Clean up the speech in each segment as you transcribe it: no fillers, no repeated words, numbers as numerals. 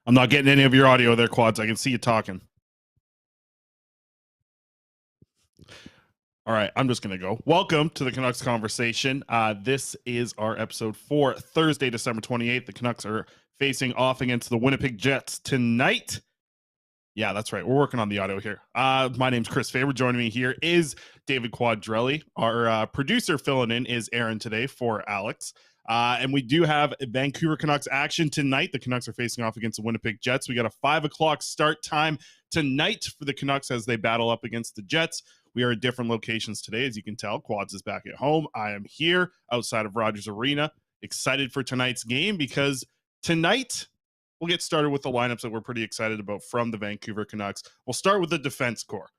I'm not getting any of your audio there, Quads. I can see you talking. All right, I'm just going to go. Welcome to the Canucks Conversation. This is our episode for Thursday, December 28th. The Canucks are facing off against the Winnipeg Jets tonight. Yeah, that's right. We're working on the audio here. My name's Chris Faber. Joining me here is David Quadrelli. Our producer filling in is Aaron today for Alex. And we do have Vancouver Canucks action tonight. The Canucks are facing off against the Winnipeg Jets. We got a 5 o'clock start time tonight for the Canucks as they battle up against the Jets. We are at different locations today, as you can tell. Quads is back at home. I am here outside of Rogers Arena. Excited for tonight's game because tonight we'll get started with the lineups that we're pretty excited about from the Vancouver Canucks. We'll start with the defense core.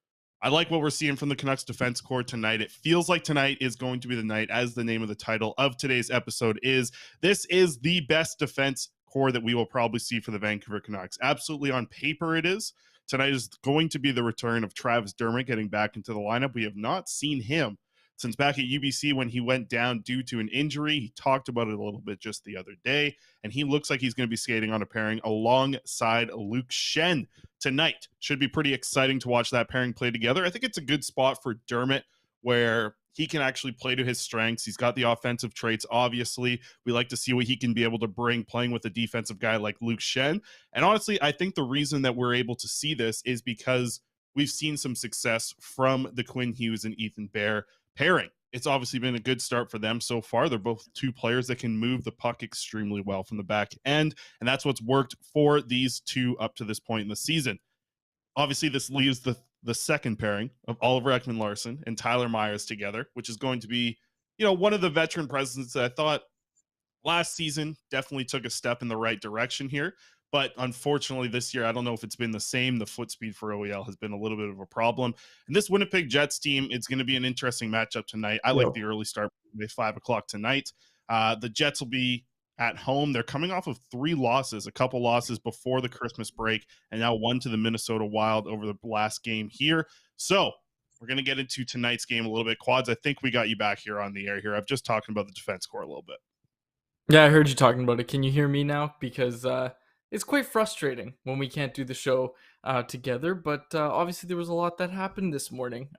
I like what we're seeing from the Canucks defense core tonight. It feels like tonight is going to be the night, as the name of the title of today's episode is. This is the best defense core that we will probably see for the Vancouver Canucks. Absolutely on paper it is. Tonight is going to be the return of Travis Dermott getting back into the lineup. We have not seen him since back at UBC when he went down due to an injury. He talked about it a little bit just the other day, and he looks like he's going to be skating on a pairing alongside Luke Schenn tonight. Should be pretty exciting to watch that pairing play together. I think it's a good spot for Dermott where he can actually play to his strengths. He's got the offensive traits, obviously. We like to see what he can be able to bring playing with a defensive guy like Luke Schenn. And honestly, I think the reason that we're able to see this is because we've seen some success from the Quinn Hughes and Ethan Bear pairing. It's obviously been a good start for them so far. They're both two players that can move the puck extremely well from the back end, and that's what's worked for these two up to this point in the season. Obviously, this leaves the second pairing of Oliver Ekman-Larsson and Tyler Myers together, which is going to be, one of the veteran presence that I thought last season definitely took a step in the right direction here. But unfortunately, this year, I don't know if it's been the same. The foot speed for OEL has been a little bit of a problem. And this Winnipeg Jets team, it's going to be an interesting matchup tonight. I like the early start at 5 o'clock tonight. The Jets will be at home. They're coming off of 3 losses, a couple losses before the Christmas break, and now one to the Minnesota Wild over the last game here. So we're going to get into tonight's game a little bit. Quads, I think we got you back here on the air here. I've just talking about the defense core a little bit. Yeah, I heard you talking about it. Can you hear me now? Because it's quite frustrating when we can't do the show together. But obviously there was a lot that happened this morning.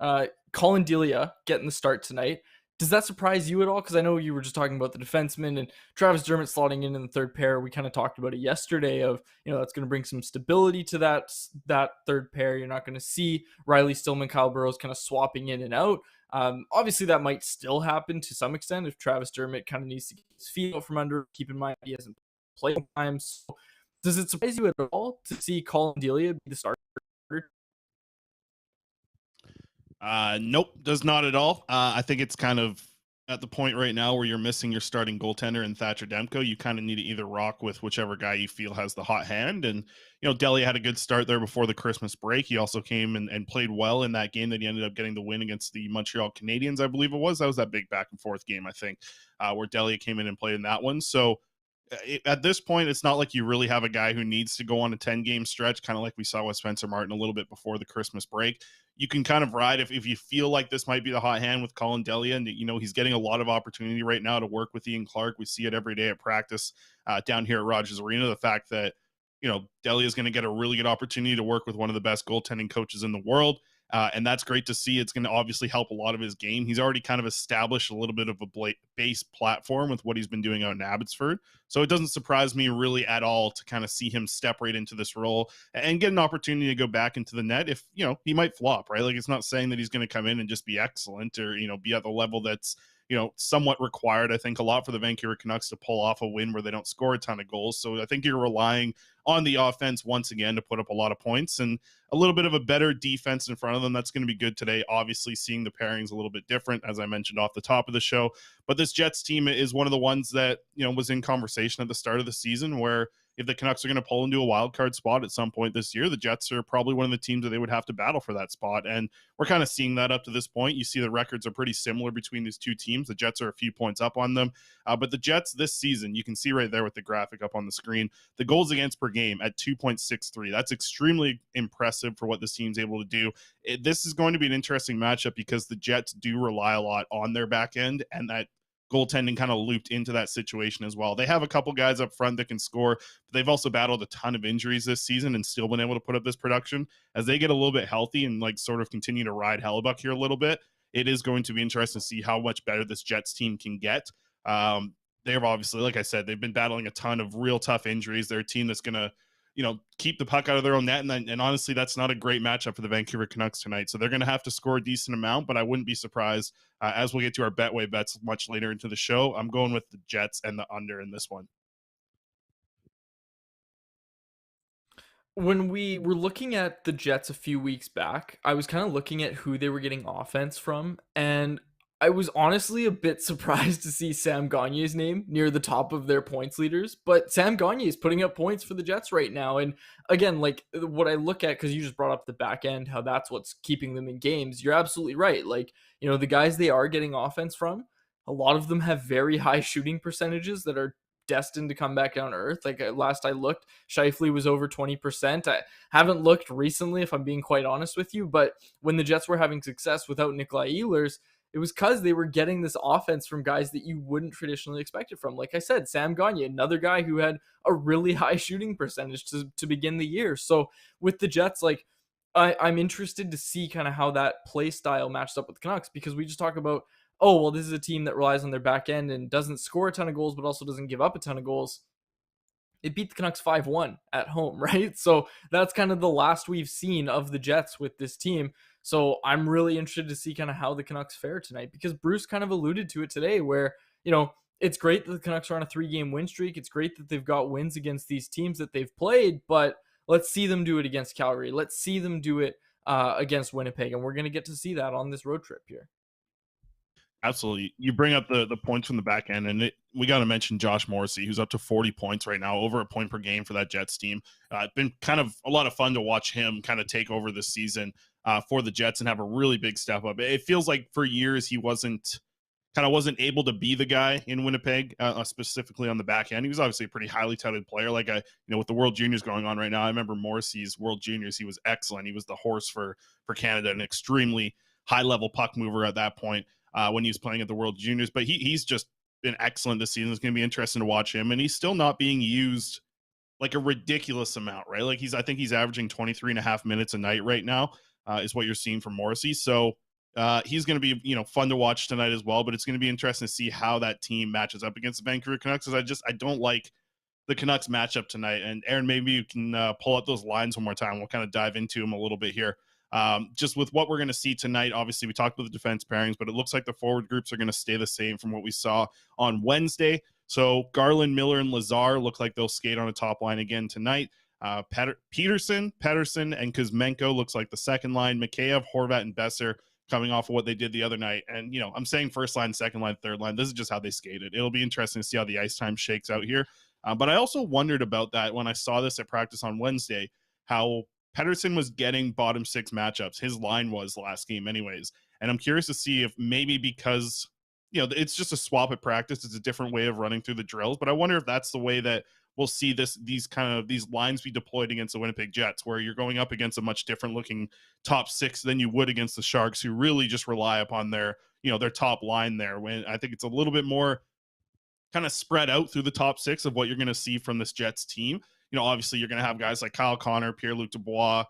Colin Delia getting the start tonight. Does that surprise you at all? Because I know you were just talking about the defenseman and Travis Dermott slotting in the third pair. We kind of talked about it yesterday of, that's going to bring some stability to that third pair. You're not going to see Riley Stillman, Kyle Burrows kind of swapping in and out. Obviously that might still happen to some extent if Travis Dermott kind of needs to get his feet out from under. Keep in mind he hasn't played time. So does it surprise you at all to see Colin Delia be the starter? Nope, does not at all. I think it's kind of at the point right now where you're missing your starting goaltender in Thatcher Demko. You kind of need to either rock with whichever guy you feel has the hot hand. And, Delia had a good start there before the Christmas break. He also came and played well in that game that he ended up getting the win against the Montreal Canadiens, I believe it was. That was that big back and forth game, I think, where Delia came in and played in that one. So at this point, it's not like you really have a guy who needs to go on a 10-game stretch, kind of like we saw with Spencer Martin a little bit before the Christmas break. You can kind of ride if you feel like this might be the hot hand with Colin Delia, and he's getting a lot of opportunity right now to work with Ian Clark. We see it every day at practice down here at Rogers Arena. The fact that Delia is going to get a really good opportunity to work with one of the best goaltending coaches in the world. And that's great to see. It's going to obviously help a lot of his game. He's already kind of established a little bit of a base platform with what he's been doing out in Abbotsford. So it doesn't surprise me really at all to kind of see him step right into this role and get an opportunity to go back into the net if, he might flop, right? Like, it's not saying that he's going to come in and just be excellent or, be at the level that's, somewhat required, I think, a lot for the Vancouver Canucks to pull off a win where they don't score a ton of goals. So I think you're relying on the offense once again to put up a lot of points, and a little bit of a better defense in front of them. That's going to be good today. Obviously, seeing the pairings a little bit different, as I mentioned off the top of the show. But this Jets team is one of the ones that, was in conversation at the start of the season, where if the Canucks are going to pull into a wild card spot at some point this year, the Jets are probably one of the teams that they would have to battle for that spot. And we're kind of seeing that up to this point. You see the records are pretty similar between these two teams. The Jets are a few points up on them. But the Jets this season, you can see right there with the graphic up on the screen, the goals against per game at 2.63. That's extremely impressive for what this team's able to do. This is going to be an interesting matchup because the Jets do rely a lot on their back end, and that goaltending kind of looped into that situation as well. They have a couple guys up front that can score, but they've also battled a ton of injuries this season and still been able to put up this production. As they get a little bit healthy and like sort of continue to ride Hellebuck here a little bit, it is going to be interesting to see how much better this Jets team can get. They've obviously, like I said, they've been battling a ton of real tough injuries. They're a team that's going to, keep the puck out of their own net. And honestly, that's not a great matchup for the Vancouver Canucks tonight. So they're going to have to score a decent amount, but I wouldn't be surprised as we'll get to our Betway bets much later into the show. I'm going with the Jets and the under in this one. When we were looking at the Jets a few weeks back, I was kind of looking at who they were getting offense from, and I was honestly a bit surprised to see Sam Gagner's name near the top of their points leaders. But Sam Gagner is putting up points for the Jets right now. And again, like what I look at, because you just brought up the back end, how that's what's keeping them in games. You're absolutely right. Like, the guys they are getting offense from, a lot of them have very high shooting percentages that are destined to come back down to earth. Like last I looked, Scheifele was over 20%. I haven't looked recently, if I'm being quite honest with you, but when the Jets were having success without Nikolai Ehlers, it was because they were getting this offense from guys that you wouldn't traditionally expect it from. Like I said, Sam Gagner, another guy who had a really high shooting percentage to begin the year. So with the Jets, like I'm interested to see kind of how that play style matched up with the Canucks, because we just talk about, oh, well, this is a team that relies on their back end and doesn't score a ton of goals, but also doesn't give up a ton of goals. It beat the Canucks 5-1 at home, right? So that's kind of the last we've seen of the Jets with this team. So I'm really interested to see kind of how the Canucks fare tonight, because Bruce kind of alluded to it today where, it's great that the Canucks are on a 3-game win streak. It's great that they've got wins against these teams that they've played, but let's see them do it against Calgary. Let's see them do it against Winnipeg. And we're going to get to see that on this road trip here. Absolutely. You bring up the points from the back end, and we got to mention Josh Morrissey, who's up to 40 points right now, over a point per game for that Jets team. It's been kind of a lot of fun to watch him kind of take over this season for the Jets and have a really big step up. It feels like for years he wasn't able to be the guy in Winnipeg, specifically on the back end. He was obviously a pretty highly touted player. Like, with the World Juniors going on right now, I remember Morrissey's World Juniors. He was excellent. He was the horse for Canada, an extremely high-level puck mover at that point. When he was playing at the World Juniors, but he's just been excellent this season. It's going to be interesting to watch him, and he's still not being used like a ridiculous amount, right? Like I think he's averaging 23 and a half minutes a night right now, is what you're seeing from Morrissey. So he's going to be, fun to watch tonight as well, but it's going to be interesting to see how that team matches up against the Vancouver Canucks, because I don't like the Canucks matchup tonight. And Aaron, maybe you can pull up those lines one more time. We'll kind of dive into them a little bit here. Just with what we're going to see tonight, obviously we talked about the defense pairings, but it looks like the forward groups are going to stay the same from what we saw on Wednesday. So Garland, Miller, and Lazar look like they'll skate on a top line again tonight. Peterson, Pettersson, and Kuzmenko looks like the second line. Mikheyev, Horvat, and Besser coming off of what they did the other night. And, I'm saying first line, second line, third line. This is just how they skated. It'll be interesting to see how the ice time shakes out here. But I also wondered about that when I saw this at practice on Wednesday, how Pettersson was getting bottom six matchups. His line was last game anyways. And I'm curious to see if maybe because, it's just a swap at practice. It's a different way of running through the drills. But I wonder if that's the way that we'll see these lines be deployed against the Winnipeg Jets, where you're going up against a much different looking top six than you would against the Sharks, who really just rely upon their top line there. When I think it's a little bit more kind of spread out through the top six of what you're going to see from this Jets team. Obviously you're going to have guys like Kyle Connor, Pierre-Luc Dubois,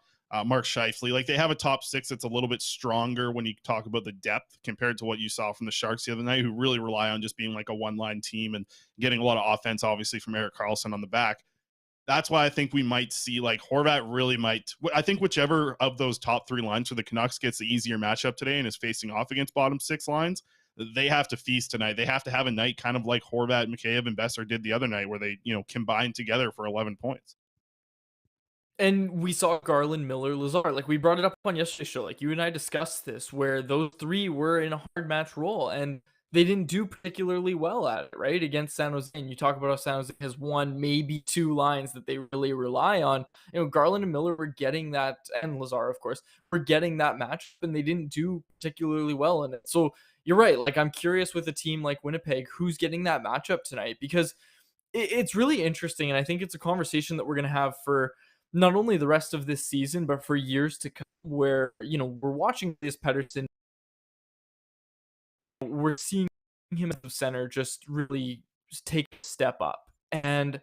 Mark Scheifele. Like, they have a top six that's a little bit stronger when you talk about the depth compared to what you saw from the Sharks the other night, who really rely on just being like a one-line team and getting a lot of offense, obviously, from Erik Karlsson on the back. That's why I think we might see, like, Horvat really might. I think whichever of those top three lines for the Canucks gets the easier matchup today and is facing off against bottom six lines, they have to feast tonight. They have to have a night kind of like Horvat, Mikheyev, and Besser did the other night, where they, combined together for 11 points. And we saw Garland, Miller, Lazar. Like we brought it up on yesterday's show. Like you and I discussed this, where those three were in a hard match role, and they didn't do particularly well at it, right? Against San Jose. And you talk about how San Jose has one, maybe two lines that they really rely on. Garland and Miller were getting that, and Lazar, of course, were getting that match, and they didn't do particularly well in it. So you're right. Like I'm curious with a team like Winnipeg, who's getting that matchup tonight, because it's really interesting, and I think it's a conversation that we're going to have for not only the rest of this season, but for years to come, where, we're watching this Pedersen, we're seeing him as the center just really take a step up. And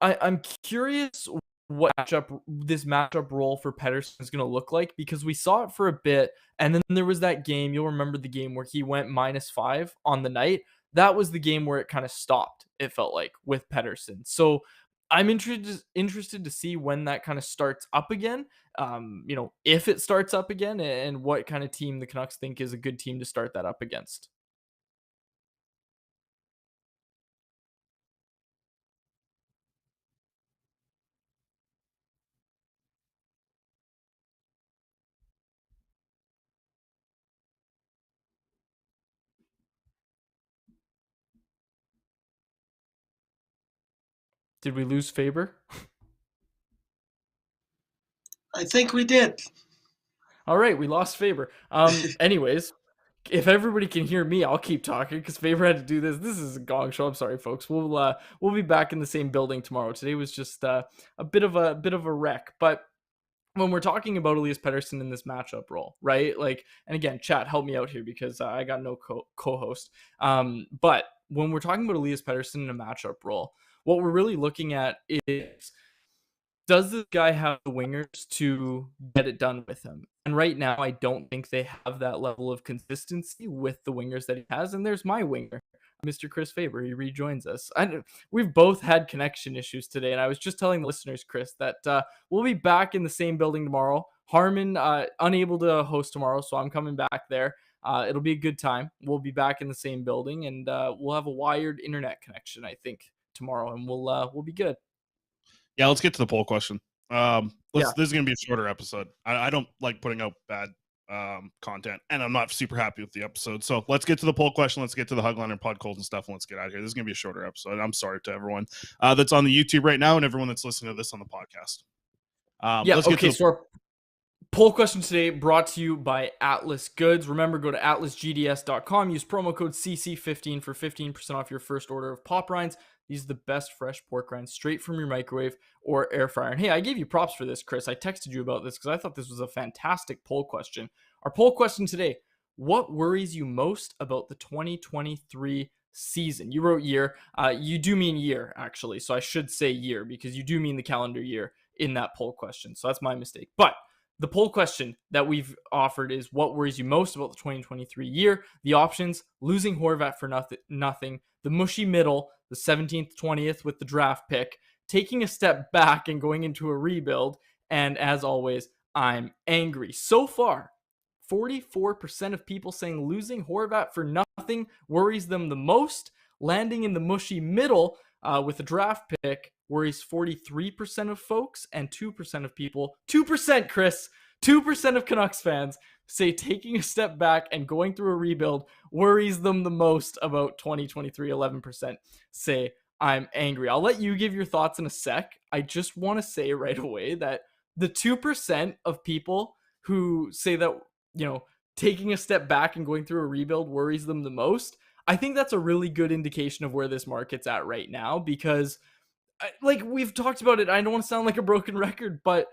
I'm curious what this matchup role for Pedersen is going to look like, because we saw it for a bit, and then there was that game. You'll remember the game where he went -5 on the night. That was the game where it kind of stopped. It felt like with Pedersen. So I'm interested to see when that kind of starts up again. If it starts up again, and what kind of team the Canucks think is a good team to start that up against. Did we lose Faber? I think we did. All right, we lost Faber. Anyways, if everybody can hear me, I'll keep talking because Faber had to do this. This is a gong show. I'm sorry, folks. We'll be back in the same building tomorrow. Today was just a bit of a wreck, but when we're talking about Elias Pettersson in this matchup role, right? Like, and again, chat, help me out here because I got no co-host. But when we're talking about Elias Pettersson in a matchup role, what we're really looking at is, does this guy have the wingers to get it done with him? And right now, I don't think they have that level of consistency with the wingers that he has. And there's my winger, Mr. Chris Faber. He rejoins us. We've both had connection issues today. And I was just telling the listeners, Chris, that we'll be back in the same building tomorrow. Harmon, unable to host tomorrow, so I'm coming back there. It'll be a good time. We'll be back in the same building, and we'll have a wired internet connection, I think, tomorrow, and we'll be good. Yeah, let's get to the poll question. This is going to be a shorter episode. I don't like putting out bad content, and I'm not super happy with the episode. So let's get to the poll question. Let's get to the Hoglander and Podkolzin stuff, and let's get out of here. This is going to be a shorter episode. I'm sorry to everyone that's on the YouTube right now and everyone that's listening to this on the podcast. So our poll question today brought to you by Atlas Goods. Remember, go to atlasgds.com. Use promo code CC15 for 15% off your first order of pop rinds. These are the best fresh pork rinds straight from your microwave or air fryer. And hey, I gave you props for this, Chris. I texted you about this because I thought this was a fantastic poll question. Our poll question today: what worries you most about the 2023 season? You wrote year. You do mean year, actually. So I should say year because you do mean the calendar year in that poll question. So that's my mistake. But the poll question that we've offered is, what worries you most about the 2023 year? The options: losing Horvat for nothing, the mushy middle, the 17th, 20th with the draft pick, taking a step back and going into a rebuild, and as always, I'm angry. So far, 44% of people saying losing Horvat for nothing worries them the most. Landing in the mushy middle with a draft pick worries 43% of folks, and 2% of people, 2%, Chris, 2% of Canucks fans say taking a step back and going through a rebuild worries them the most about 2023. 11% say I'm angry. I'll let you give your thoughts in a sec. I just want to say right away that the 2% of people who say that, taking a step back and going through a rebuild worries them the most, I think that's a really good indication of where this market's at right now, because like we've talked about it, I don't want to sound like a broken record, but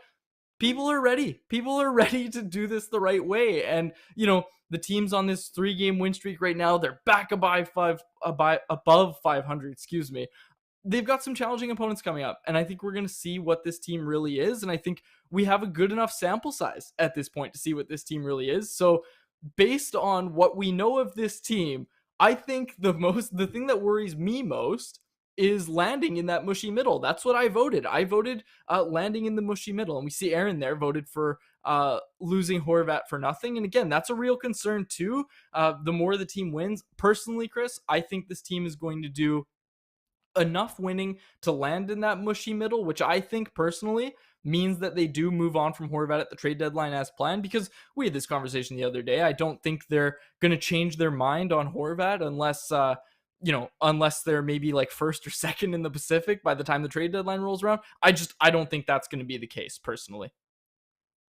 people are ready. People are ready to do this the right way. And, the team's on this 3-game win streak right now. They're back above 500, excuse me. They've got some challenging opponents coming up, and I think we're going to see what this team really is. And I think we have a good enough sample size at this point to see what this team really is. So based on what we know of this team, I think the thing that worries me most is landing in that mushy middle. That's what I voted. I voted landing in the mushy middle. And we see Aaron there voted for losing Horvat for nothing. And again, that's a real concern too. The more the team wins, personally, Chris, I think this team is going to do enough winning to land in that mushy middle, which I think personally means that they do move on from Horvat at the trade deadline as planned, because we had this conversation the other day. I don't think they're going to change their mind on Horvat unless they're maybe like first or second in the Pacific by the time the trade deadline rolls around. I don't think that's going to be the case personally.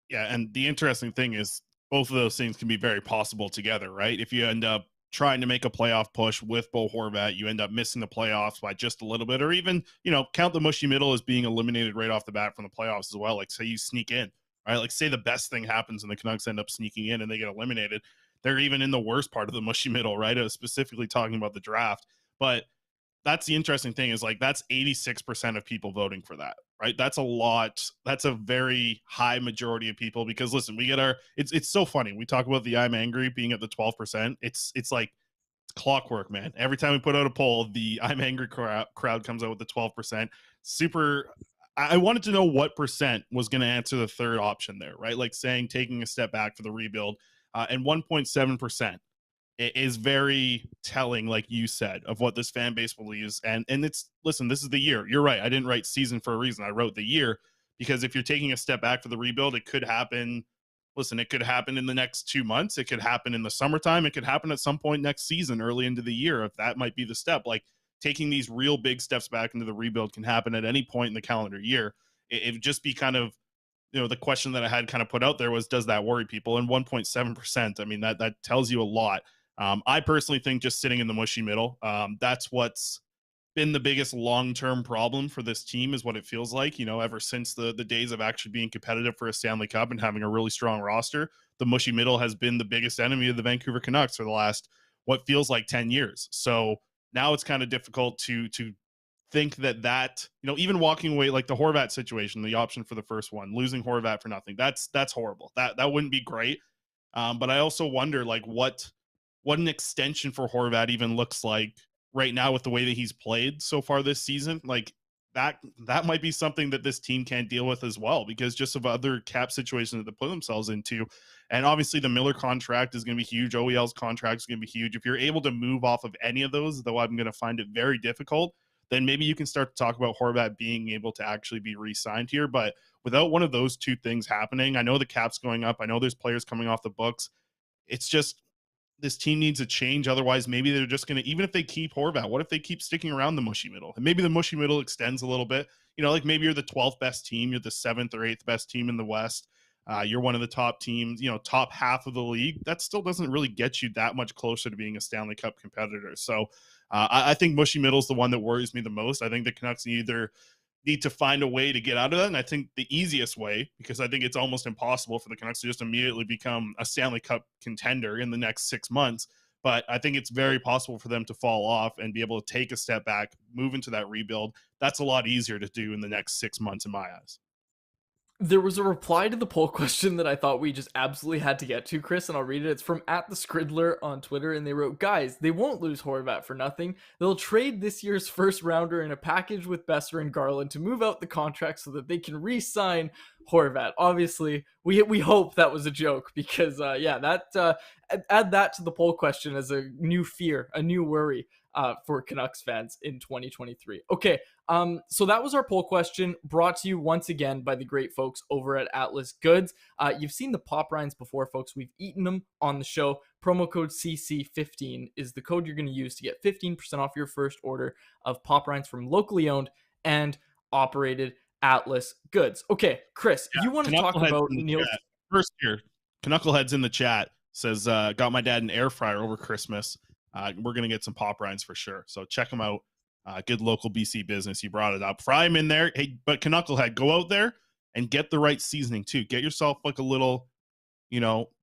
Yeah, and the interesting thing is both of those things can be very possible together, right? If you end up trying to make a playoff push with Bo Horvat, you end up missing the playoffs by just a little bit, or even, count the mushy middle as being eliminated right off the bat from the playoffs as well. Like, say you sneak in, right? Like, say the best thing happens and the Canucks end up sneaking in and they get eliminated. They're even in the worst part of the mushy middle, right? I was specifically talking about the draft. But that's the interesting thing is, like, that's 86% of people voting for that, right? That's a lot. That's a very high majority of people, because listen, we get it's so funny. We talk about the I'm angry being at the 12%. It's like, it's clockwork, man. Every time we put out a poll, the I'm angry crowd comes out with the 12%. Super. I wanted to know what percent was going to answer the third option there, right? Like saying taking a step back for the rebuild, and 1.7% is very telling, like you said, of what this fan base believes. And it's, listen, this is the year. You're right. I didn't write season for a reason. I wrote the year, because if you're taking a step back for the rebuild, it could happen. Listen, it could happen in the next 2 months. It could happen in the summertime. It could happen at some point next season, early into the year, if that might be the step. Like, taking these real big steps back into the rebuild can happen at any point in the calendar year. It would just be kind of, the question that I had kind of put out there was, does that worry people? And 1.7%, I mean, that tells you a lot. I personally think just sitting in the mushy middle, that's what's been the biggest long-term problem for this team, is what it feels like, ever since the days of actually being competitive for a Stanley Cup and having a really strong roster. The mushy middle has been the biggest enemy of the Vancouver Canucks for the last, what feels like 10 years. So now it's kind of difficult to think that, even walking away, like the Horvat situation, the option for the first one, losing Horvat for nothing, that's horrible. That wouldn't be great. But I also wonder, like, what an extension for Horvat even looks like right now with the way that he's played so far this season. Like, that might be something that this team can't deal with as well, because just of other cap situations that they put themselves into. And obviously the Miller contract is going to be huge. OEL's contract is going to be huge. If you're able to move off of any of those, though I'm going to find it very difficult, then maybe you can start to talk about Horvat being able to actually be re-signed here. But without one of those two things happening, I know the cap's going up. I know there's players coming off the books. It's just, this team needs a change. Otherwise, maybe they're just going to, even if they keep Horvat, what if they keep sticking around the mushy middle? And maybe the mushy middle extends a little bit. Like maybe you're the 12th best team. You're the 7th or 8th best team in the West. You're one of the top teams, top half of the league. That still doesn't really get you that much closer to being a Stanley Cup competitor. So I think mushy middle is the one that worries me the most. I think the Canucks need to find a way to get out of that. And I think the easiest way, because I think it's almost impossible for the Canucks to just immediately become a Stanley Cup contender in the next 6 months. But I think it's very possible for them to fall off and be able to take a step back, move into that rebuild. That's a lot easier to do in the next 6 months in my eyes. There was a reply to the poll question that I thought we just absolutely had to get to, Chris, and I'll read it. It's from @thescridler on Twitter, and they wrote, "Guys, they won't lose Horvat for nothing. They'll trade this year's first rounder in a package with Besser and Garland to move out the contract so that they can re-sign Horvat." Obviously, we hope that was a joke, because add that to the poll question as a new fear, a new worry for Canucks fans in 2023. Okay, so that was our poll question, brought to you once again by the great folks over at Atlas Goods. You've seen the pop rinds before, folks. We've eaten them on the show. Promo code CC15 is the code you're going to use to get 15% off your first order of pop rinds from locally owned and operated Atlas Goods. Okay, Chris, you want to talk about Nils? First here, Knuckleheads in the chat says, got my dad an air fryer over Christmas. We're going to get some pop rinds for sure. So check them out. Good local BC business. You brought it up. Fry them in there. Hey, but Knucklehead, go out there and get the right seasoning too. Get yourself like a little,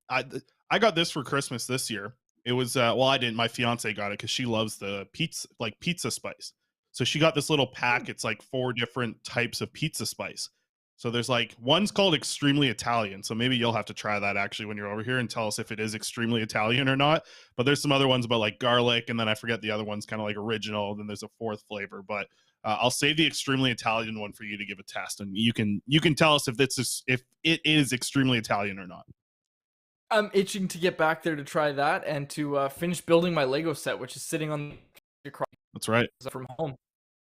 I got this for Christmas this year. It was, I didn't. My fiance got it because she loves the pizza spice. So she got this little pack. It's like 4 different types of pizza spice. So there's like, one's called Extremely Italian. So maybe you'll have to try that actually when you're over here and tell us if it is extremely Italian or not. But there's some other ones about like garlic, and then I forget the other one's kind of like original. Then there's a 4th flavor. But I'll save the Extremely Italian one for you to give a test, and you can tell us if it is extremely Italian or not. I'm itching to get back there to try that and to finish building my Lego set, which is sitting on. That's right. From home.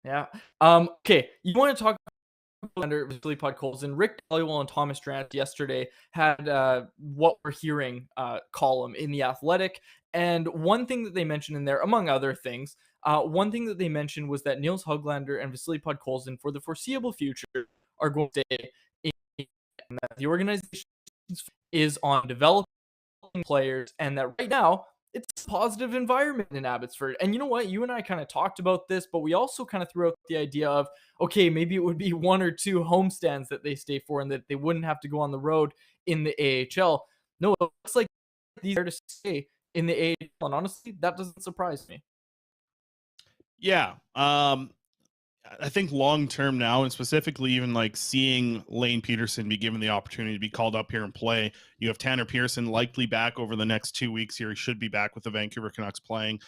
Yeah. Okay. You want to talk Hoglander, Vasily Podkolzin, Rick Dhaliwal, and Thomas Drance yesterday had what we're hearing column in The Athletic. And one thing that they mentioned in there, among other things, one thing that they mentioned was that Nils Hoglander and Vasily Podkolzin, for the foreseeable future, are going to stay in, and that the organization is on developing players, and that right now it's a positive environment in Abbotsford. And you know what? You and I kind of talked about this, but we also kind of threw out the idea of, okay, maybe it would be 1 or 2 homestands that they stay for and that they wouldn't have to go on the road in the AHL. No, it looks like these are to stay in the AHL. And honestly, that doesn't surprise me. Yeah. I think long term now, and specifically even like seeing Lane Peterson be given the opportunity to be called up here and play. You have Tanner Pearson likely back over the next 2 weeks here. He should be back with the Vancouver Canucks playing.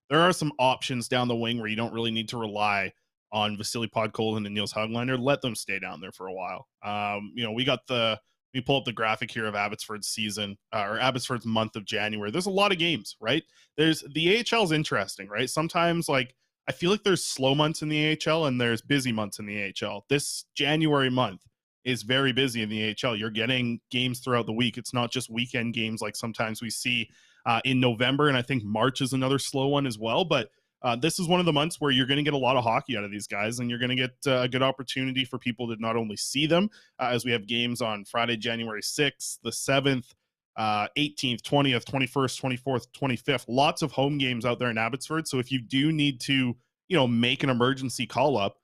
There are some options down the wing where you don't really need to rely on Vasily Podkolzin and Nils Hoglander. Let them stay down there for a while. We pull up the graphic here of Abbotsford's season or Abbotsford's month of January. There's a lot of games, right? There's the AHL is interesting, right? Sometimes like I feel like there's slow months in the AHL and there's busy months in the AHL. This January month is very busy in the AHL. You're getting games throughout the week. It's not just weekend games like sometimes we see in November, and I think March is another slow one as well. But this is one of the months where you're going to get a lot of hockey out of these guys, and you're going to get a good opportunity for people to not only see them as we have games on Friday, January 6th, the 7th, 18th, 20th, 21st, 24th, 25th, lots of home games out there in Abbotsford. So if you do need to, make an emergency call up,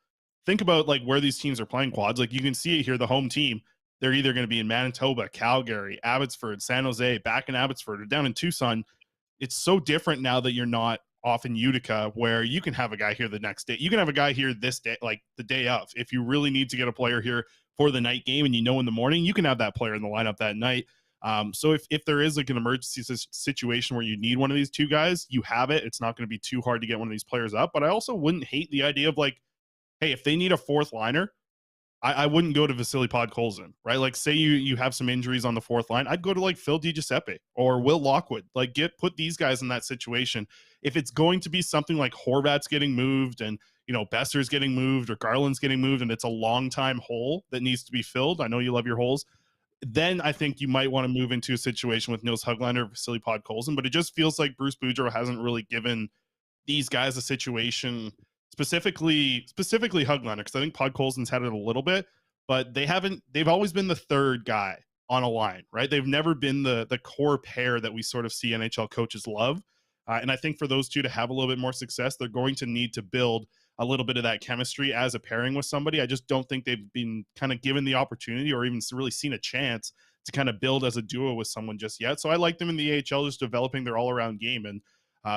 think about like where these teams are playing quads. Like you can see it here, the home team, they're either going to be in Manitoba, Calgary, Abbotsford, San Jose, back in Abbotsford or down in Tucson. It's so different now that you're not off in Utica where you can have a guy here the next day. You can have a guy here this day, like the day of. If you really need to get a player here for the night game and in the morning, you can have that player in the lineup that night. So if there is like an emergency situation where you need one of these two guys, you have it. It's not going to be too hard to get one of these players up. But I also wouldn't hate the idea of like, hey, if they need a fourth liner, I wouldn't go to Vasily Podkolzin, right? Like say you have some injuries on the fourth line, I'd go to like Phil DiGiuseppe or Will Lockwood. Like put these guys in that situation. If it's going to be something like Horvat's getting moved and Besser's getting moved or Garland's getting moved and it's a long time hole that needs to be filled, I know you love your holes, then I think you might want to move into a situation with Nils Hoglander or Vasily Podkolzin. But it just feels like Bruce Boudreau hasn't really given these guys a situation, specifically Hoglander, because I think Podkolzin's had it a little bit, but they've always been the third guy on a line, right? They've never been the core pair that we sort of see NHL coaches love. And I think for those two to have a little bit more success, they're going to need to build a little bit of that chemistry as a pairing with somebody. I just don't think they've been kind of given the opportunity or even really seen a chance to kind of build as a duo with someone just yet. So I like them in the AHL, just developing their all-around game. And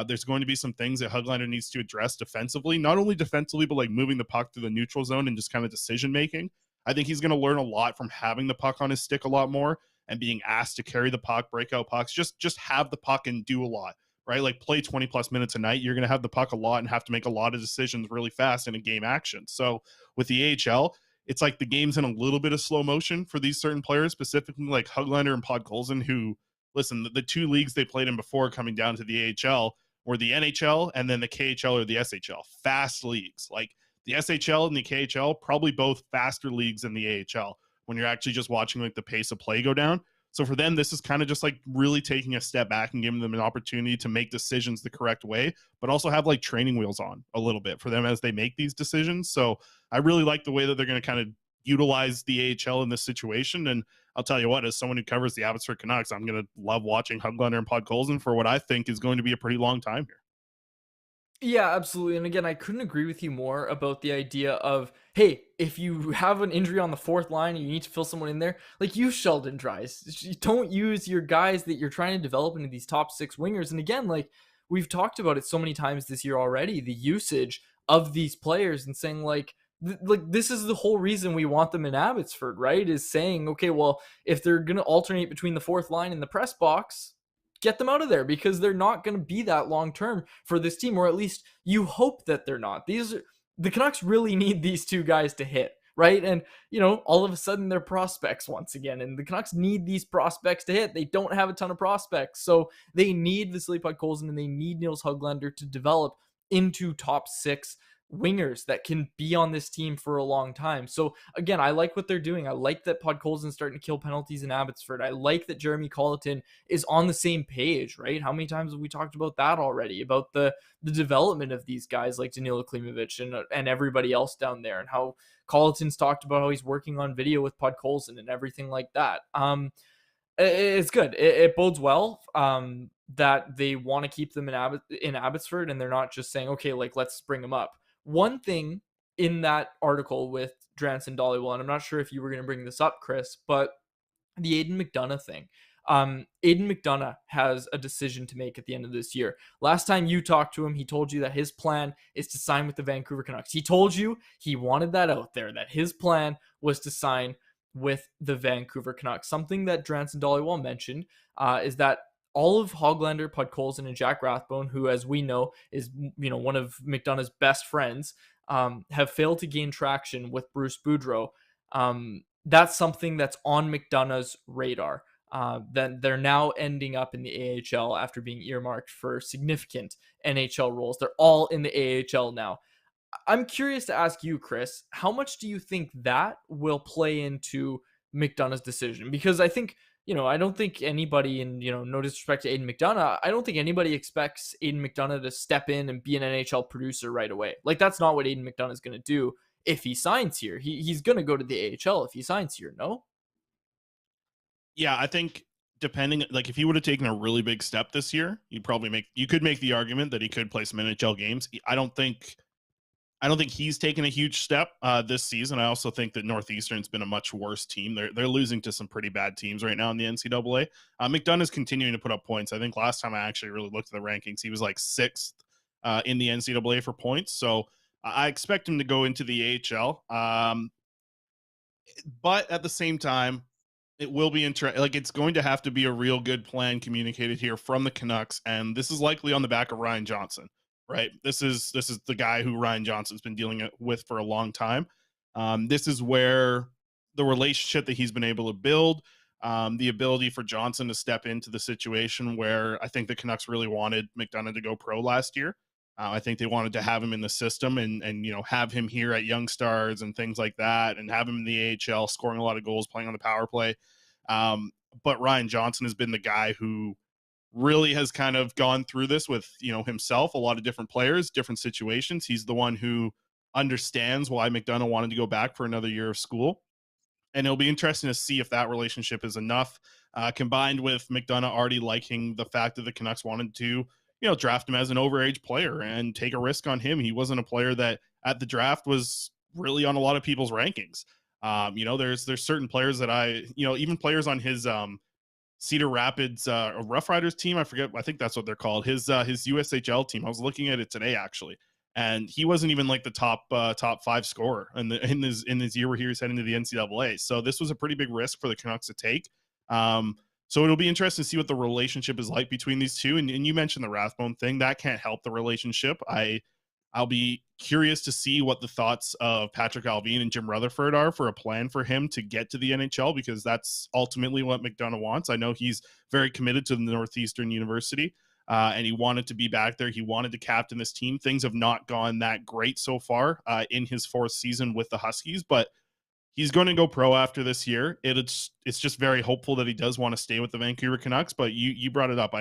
there's going to be some things that Hoglander needs to address defensively, not only defensively, but like moving the puck to the neutral zone and just kind of decision-making. I think he's going to learn a lot from having the puck on his stick a lot more and being asked to carry the puck, break out pucks, just have the puck and do a lot. Right? Like play 20 plus minutes a night. You're going to have the puck a lot and have to make a lot of decisions really fast in a game action. So with the AHL, it's like the game's in a little bit of slow motion for these certain players, specifically like Hoglander and Podkolzin, who, listen, the two leagues they played in before coming down to the AHL were the NHL and then the KHL or the SHL. Fast leagues. Like the SHL and the KHL, probably both faster leagues than the AHL when you're actually just watching like the pace of play go down. So for them, this is kind of just like really taking a step back and giving them an opportunity to make decisions the correct way, but also have like training wheels on a little bit for them as they make these decisions. So I really like the way that they're going to kind of utilize the AHL in this situation. And I'll tell you what, as someone who covers the Abbotsford Canucks, I'm going to love watching Hoglander and Podkolzin for what I think is going to be a pretty long time here. Yeah, absolutely. And again, I couldn't agree with you more about the idea of, hey, if you have an injury on the fourth line and you need to fill someone in there, like use Sheldon Dries. You don't use your guys that you're trying to develop into these top six wingers. And again, like we've talked about it so many times this year already, the usage of these players and saying like this is the whole reason we want them in Abbotsford, right? Is saying, okay, well, if they're going to alternate between the fourth line and the press box, get them out of there because they're not going to be that long term for this team, or at least you hope that they're not. The Canucks really need these two guys to hit, right? And all of a sudden they're prospects once again, and the Canucks need these prospects to hit. They don't have a ton of prospects, so they need Vasily Podkolzin and they need Nils Hoglander to develop into top six wingers that can be on this team for a long time. So again, I like what they're doing. I like that Podkolzin's starting to kill penalties in Abbotsford. I like that Jeremy Colleton is on the same page, right? How many times have we talked about that already? About the development of these guys like Danilo Klimovich and everybody else down there, and how Colleton's talked about how he's working on video with Podkolzin and everything like that. It's good. It bodes well that they want to keep them in Abbotsford, and they're not just saying, okay, like, let's bring them up. One thing in that article with Dranson Dollywell, and I'm not sure if you were going to bring this up, Chris, but the Aiden McDonough thing. Aiden McDonough has a decision to make at the end of this year. Last time you talked to him, he told you that his plan is to sign with the Vancouver Canucks. He told you he wanted that out there, that his plan was to sign with the Vancouver Canucks. Something that Dranson Dollywell mentioned is that all of Hoglander, Podkolzin, and Jack Rathbone, who, as we know, is one of McDonough's best friends, have failed to gain traction with Bruce Boudreau. That's something that's on McDonough's radar. Then they're now ending up in the AHL after being earmarked for significant NHL roles. They're all in the AHL now. I'm curious to ask you, Chris, how much do you think that will play into McDonough's decision? Because I think, I don't think anybody, and, no disrespect to Aiden McDonough, I don't think anybody expects Aiden McDonough to step in and be an NHL producer right away. Like, that's not what Aiden McDonough is going to do if he signs here. He's going to go to the AHL if he signs here, no? Yeah, I think depending, like, if he would have taken a really big step this year, you could make the argument that he could play some NHL games. I don't think he's taken a huge step this season. I also think that Northeastern's been a much worse team. They're losing to some pretty bad teams right now in the NCAA. McDonough is continuing to put up points. I think last time I actually really looked at the rankings, he was like 6th in the NCAA for points. So I expect him to go into the AHL. But at the same time, it will be interesting. Like, it's going to have to be a real good plan communicated here from the Canucks, and this is likely on the back of Ryan Johnson, right? This is the guy who Ryan Johnson's been dealing with for a long time. This is where the relationship that he's been able to build, the ability for Johnson to step into the situation where I think the Canucks really wanted McDonough to go pro last year. I think they wanted to have him in the system and have him here at Young Stars and things like that, and have him in the AHL scoring a lot of goals, playing on the power play. But Ryan Johnson has been the guy who really has kind of gone through this with himself, a lot of different players, different situations. He's the one who understands why McDonough wanted to go back for another year of school. And it'll be interesting to see if that relationship is enough, combined with McDonough already liking the fact that the Canucks wanted to, draft him as an overage player and take a risk on him. He wasn't a player that at the draft was really on a lot of people's rankings. There's certain players that even players on his Cedar Rapids Rough Riders team, I think that's what they're called, his USHL team. I was looking at it today actually, and he wasn't even like the top 5 scorer in his year where he was heading to the NCAA. So this was a pretty big risk for the Canucks to take. So it'll be interesting to see what the relationship is like between these two. And you mentioned the Rathbone thing. That can't help the relationship. I'll be curious to see what the thoughts of Patrick Alvin and Jim Rutherford are for a plan for him to get to the NHL, because that's ultimately what McDonough wants. I know he's very committed to the Northeastern University, and he wanted to be back there. He wanted to captain this team. Things have not gone that great so far in his 4th season with the Huskies, but he's going to go pro after this year. It's just very hopeful that he does want to stay with the Vancouver Canucks. But you brought it up.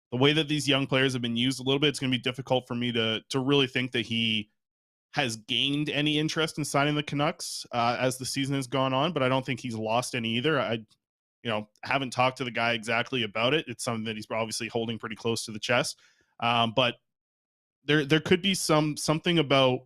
The way that these young players have been used a little bit, it's going to be difficult for me to really think that he has gained any interest in signing the Canucks as the season has gone on. But I don't think he's lost any either. I haven't talked to the guy exactly about it. It's something that he's obviously holding pretty close to the chest. But there could be something about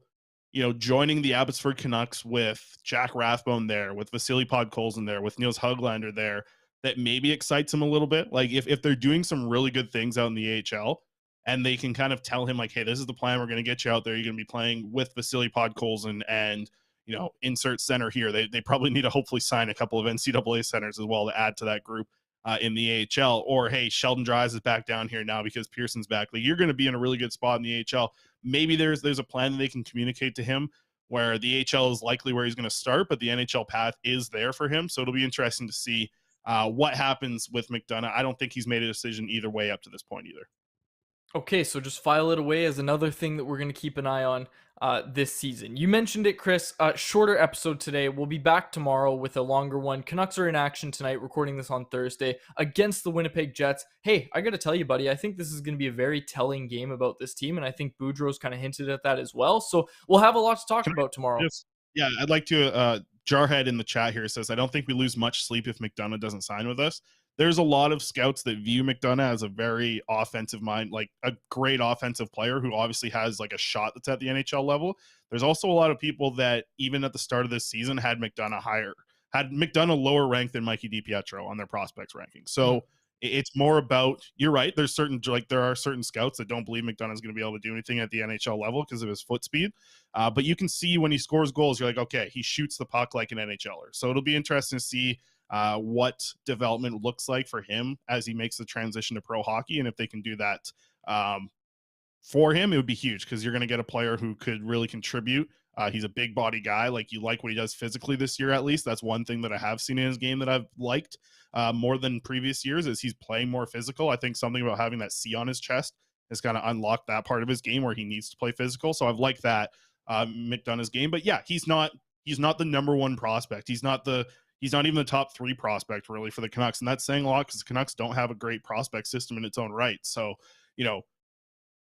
joining the Abbotsford Canucks with Jack Rathbone there, with Vasily Podkolzin there, with Nils Hoglander there, that maybe excites him a little bit. Like if they're doing some really good things out in the AHL and they can kind of tell him like, hey, this is the plan. We're going to get you out there. You're going to be playing with Vasily Podkolzin and, insert center here. They probably need to hopefully sign a couple of NCAA centers as well to add to that group in the AHL. Or, hey, Sheldon Dries is back down here now because Pearson's back. Like, you're going to be in a really good spot in the AHL. Maybe there's a plan that they can communicate to him where the AHL is likely where he's going to start, but the NHL path is there for him. So it'll be interesting to see what happens with McDonough. I don't think he's made a decision either way up to this point either. Okay, so just file it away as another thing that we're going to keep an eye on this season. You mentioned it, Chris. Shorter episode today. We'll be back tomorrow with a longer one. Canucks are in action tonight, recording this on Thursday against the Winnipeg Jets. Hey, I got to tell you, buddy, I think this is going to be a very telling game about this team, and I think Boudreau's kind of hinted at that as well. So we'll have a lot to talk Can about tomorrow. Yeah, I'd like to. Jarhead in the chat here says, I don't think we lose much sleep if McDonough doesn't sign with us. There's a lot of scouts that view McDonough as a very offensive mind, like a great offensive player who obviously has like a shot that's at the NHL level. There's also a lot of people that even at the start of this season had McDonough lower rank than Mikey DiPietro on their prospects ranking. So it's more about, you're right. There are certain scouts that don't believe McDonough's going to be able to do anything at the NHL level because of his foot speed. But you can see when he scores goals, you're like, okay, he shoots the puck like an NHLer. So it'll be interesting to see what development looks like for him as he makes the transition to pro hockey. And if they can do that for him, it would be huge because you're going to get a player who could really contribute. He's a big body guy. Like, you like what he does physically this year, at least. That's one thing that I have seen in his game that I've liked more than previous years, is he's playing more physical. I think something about having that C on his chest has kind of unlocked that part of his game where he needs to play physical. So I've liked that McDonough's game. But yeah, he's not the number one prospect. He's not even the top 3 prospect really for the Canucks. And that's saying a lot because the Canucks don't have a great prospect system in its own right. So,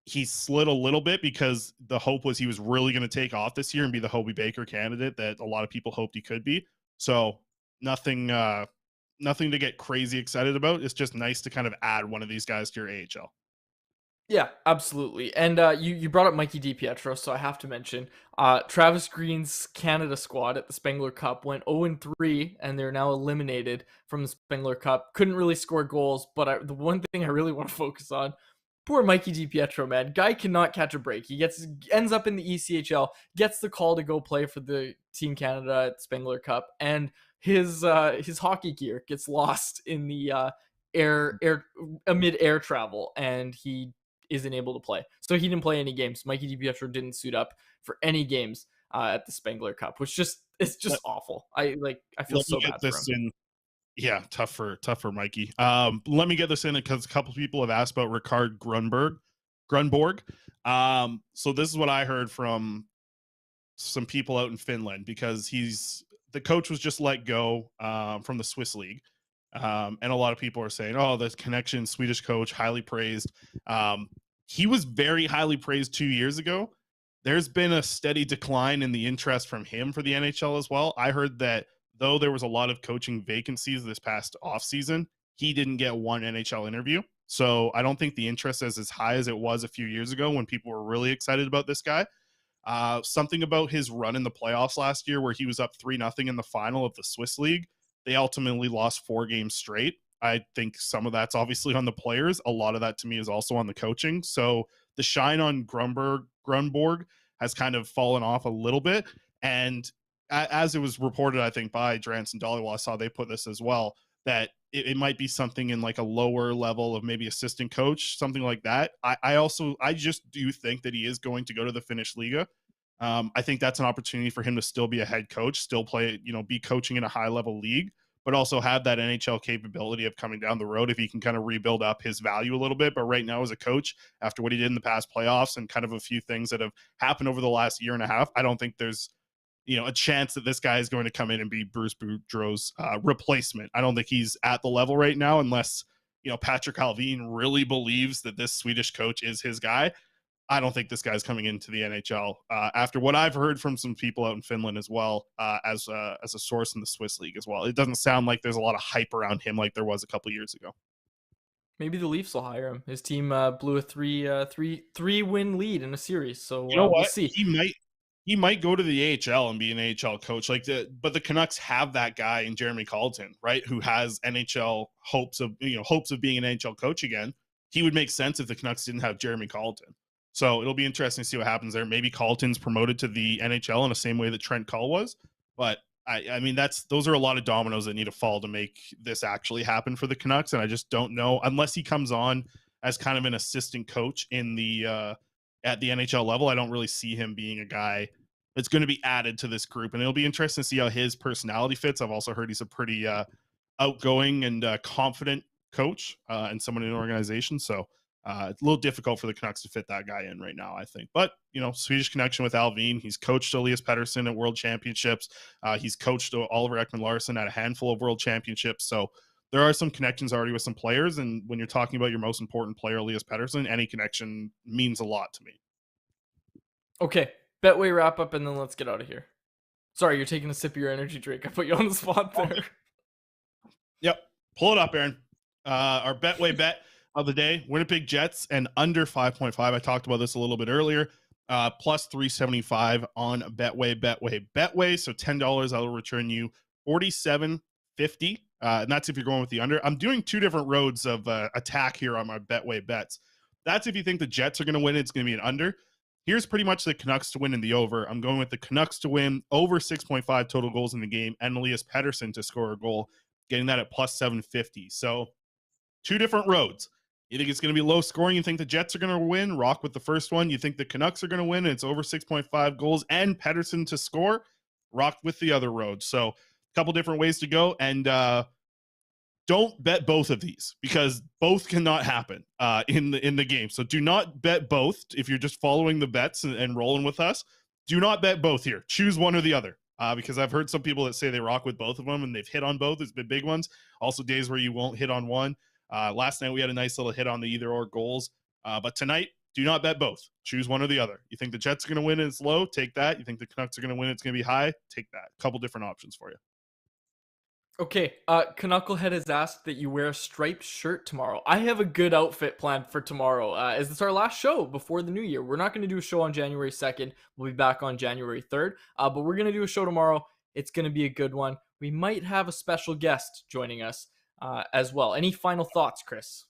he slid a little bit because the hope was he was really going to take off this year and be the Hobey Baker candidate that a lot of people hoped he could be. So nothing to get crazy excited about. It's just nice to kind of add one of these guys to your AHL. Yeah, absolutely. And you brought up Mikey DiPietro, so I have to mention Travis Green's Canada squad at the Spengler Cup went 0-3, and they're now eliminated from the Spengler Cup. Couldn't really score goals, but the one thing I really want to focus on, poor Mikey DiPietro, man. Guy cannot catch a break. He ends up in the ECHL, gets the call to go play for the Team Canada at Spengler Cup, and his hockey gear gets lost in the mid-air travel, and he isn't able to play. So he didn't play any games. Mikey DiPietro didn't suit up for any games at the Spengler Cup, which it's just awful. I feel so bad for him. Yeah, tough for Mikey. Let me get this in because a couple people have asked about Ricard Grunborg. So this is what I heard from some people out in Finland, because the coach was just let go from the Swiss league. And a lot of people are saying, oh, this connection, Swedish coach, highly praised. He was very highly praised 2 years ago. There's been a steady decline in the interest from him for the NHL as well. I heard that though there was a lot of coaching vacancies this past offseason, he didn't get one NHL interview. So I don't think the interest is as high as it was a few years ago when people were really excited about this guy. Something about his run in the playoffs last year where he was up 3-0 in the final of the Swiss League. They ultimately lost 4 games straight. I think some of that's obviously on the players. A lot of that to me is also on the coaching. So the shine on Grunborg has kind of fallen off a little bit. And as it was reported, I think by Drance and Dollywall, I saw they put this as well, that it might be something in like a lower level of maybe assistant coach, something like that. I just do think that he is going to go to the Finnish Liga. I think that's an opportunity for him to still be a head coach, still play, be coaching in a high level league, but also have that NHL capability of coming down the road if he can kind of rebuild up his value a little bit. But right now as a coach, after what he did in the past playoffs and kind of a few things that have happened over the last year and a half, I don't think there's a chance that this guy is going to come in and be Bruce Boudreau's replacement. I don't think he's at the level right now unless, Patrick Alvin really believes that this Swedish coach is his guy. I don't think this guy's coming into the NHL after what I've heard from some people out in Finland as well, as a source in the Swiss league as well. It doesn't sound like there's a lot of hype around him like there was a couple years ago. Maybe the Leafs will hire him. His team blew a three win lead in a series, so we'll see. He might go to the AHL and be an AHL coach, but the Canucks have that guy in Jeremy Colleton, right? Who has NHL hopes of being an NHL coach again. He would make sense if the Canucks didn't have Jeremy Colleton. So it'll be interesting to see what happens there. Maybe Colleton's promoted to the NHL in the same way that Trent Cull was, but I mean those are a lot of dominoes that need to fall to make this actually happen for the Canucks, and I just don't know unless he comes on as kind of an assistant coach in the at the NHL level. I don't really see him being a guy that's going to be added to this group, and it'll be interesting to see how his personality fits. I've also heard he's a pretty outgoing and confident coach and someone in an organization. So It's a little difficult for the Canucks to fit that guy in right now, I think. But, Swedish connection with Alvin. He's coached Elias Pettersson at World Championships. He's coached Oliver Ekman-Larsson at a handful of World Championships. So there are some connections already with some players. And when you're talking about your most important player, Elias Pettersson, any connection means a lot to me. Okay, Betway wrap up, and then let's get out of here. Sorry, you're taking a sip of your energy drink. I put you on the spot there. Yep. Pull it up, Aaron. Our Betway bet of the day, Winnipeg Jets and under 5.5. I talked about this a little bit earlier. Plus 375 on Betway. So $10, I'll return you $47.50. And that's if you're going with the under. I'm doing two different roads of attack here on my Betway bets. That's if you think the Jets are going to win, it's going to be an under. Here's pretty much the Canucks to win in the over. I'm going with the Canucks to win over 6.5 total goals in the game and Elias Pettersson to score a goal, getting that at plus 750. So two different roads. You think it's going to be low scoring? You think the Jets are going to win? Rock with the first one. You think the Canucks are going to win and it's over 6.5 goals and Pettersson to score? Rock with the other road. So a couple different ways to go. And don't bet both of these because both cannot happen in the game. So do not bet both. If you're just following the bets and rolling with us, do not bet both here. Choose one or the other. Because I've heard some people that say they rock with both of them and they've hit on both. It's been big ones. Also days where you won't hit on one. Last night we had a nice little hit on the either or goals. But tonight, do not bet both. Choose one or the other. You think the Jets are going to win and it's low? Take that. You think the Canucks are going to win and it's going to be high? Take that. A couple different options for you. Okay, Knucklehead has asked that you wear a striped shirt tomorrow. I have a good outfit planned for tomorrow, as it's our last show before the new year. We're not going to do a show on January 2nd. We'll be back on January 3rd, but we're going to do a show tomorrow. It's going to be a good one. We might have a special guest joining us as well. Any final thoughts, Chris?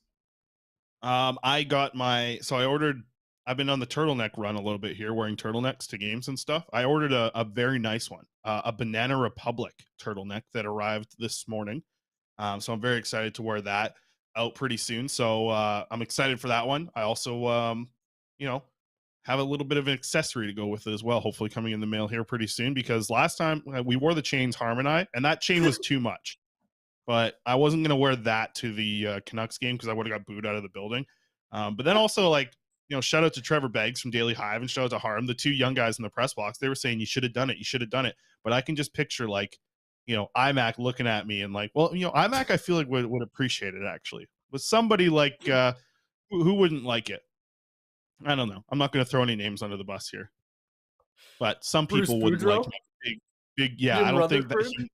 I've been on the turtleneck run a little bit here, wearing turtlenecks to games and stuff. I ordered a very nice one, a Banana Republic turtleneck that arrived this morning. So I'm very excited to wear that out pretty soon. So I'm excited for that one. I also, have a little bit of an accessory to go with it as well, hopefully coming in the mail here pretty soon, because last time we wore the chains Harm and I, and that chain was too much. But I wasn't going to wear that to the Canucks game because I would have got booed out of the building. But then also, shout out to Trevor Beggs from Daily Hive and shout out to Harm, the two young guys in the press box. They were saying, you should have done it. You should have done it. But I can just picture IMAC looking at me and IMAC I feel like would appreciate it actually. But somebody who wouldn't like it? I don't know. I'm not going to throw any names under the bus here. But some people would like big. Yeah, I don't think that.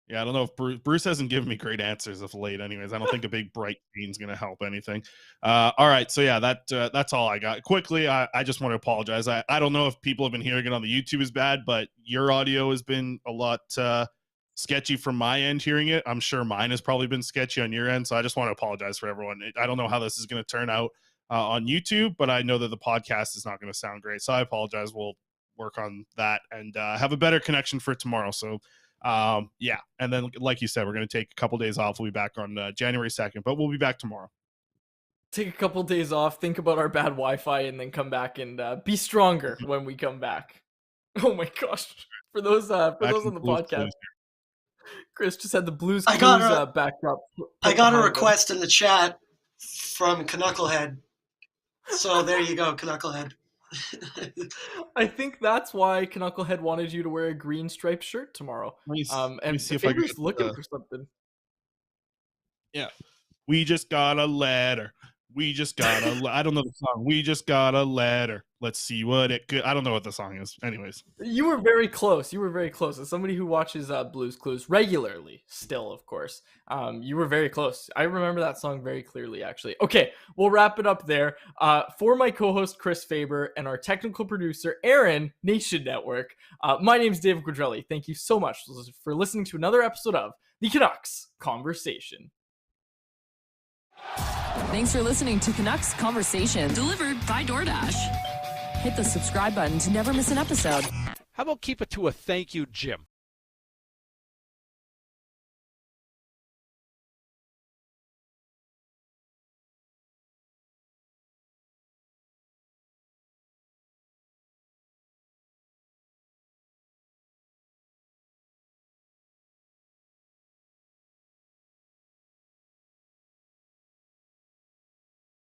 Yeah, I don't know if Bruce hasn't given me great answers of late. Anyways, I don't think a big bright scene's going to help anything. All right, so yeah, that's all I got. Quickly, I just want to apologize. I don't know if people have been hearing it on the YouTube is bad, but your audio has been a lot sketchy from my end hearing it. I'm sure mine has probably been sketchy on your end, so I just want to apologize for everyone. I don't know how this is going to turn out on YouTube, but I know that the podcast is not going to sound great, so I apologize. We'll work on that and have a better connection for tomorrow. So yeah, and then like you said, we're going to take a couple days off. We'll be back on January 2nd, but we'll be back tomorrow. Take a couple days off, think about our bad Wi-Fi, and then come back and be stronger when we come back. Oh my gosh. For those on the podcast, Chris just had the Blues backdrop. I got a request in the chat from Knucklehead. So there you go, Knucklehead. I think that's why Knucklehead wanted you to wear a green striped shirt tomorrow. And see if Faber's looking for something. Yeah. We just got a letter. We just got I don't know the song. We just got a letter. Let's see what it could. I don't know what the song is. Anyways. You were very close. As somebody who watches Blues Clues regularly, still, of course, you were very close. I remember that song very clearly, actually. Okay, we'll wrap it up there. For my co-host, Chris Faber, and our technical producer, Aaron, Nation Network, my name is David Quadrelli. Thank you so much for listening to another episode of the Canucks Conversation. Thanks for listening to Canucks Conversation, delivered by DoorDash. Hit the subscribe button to never miss an episode. How about keep it to a thank you, Jim?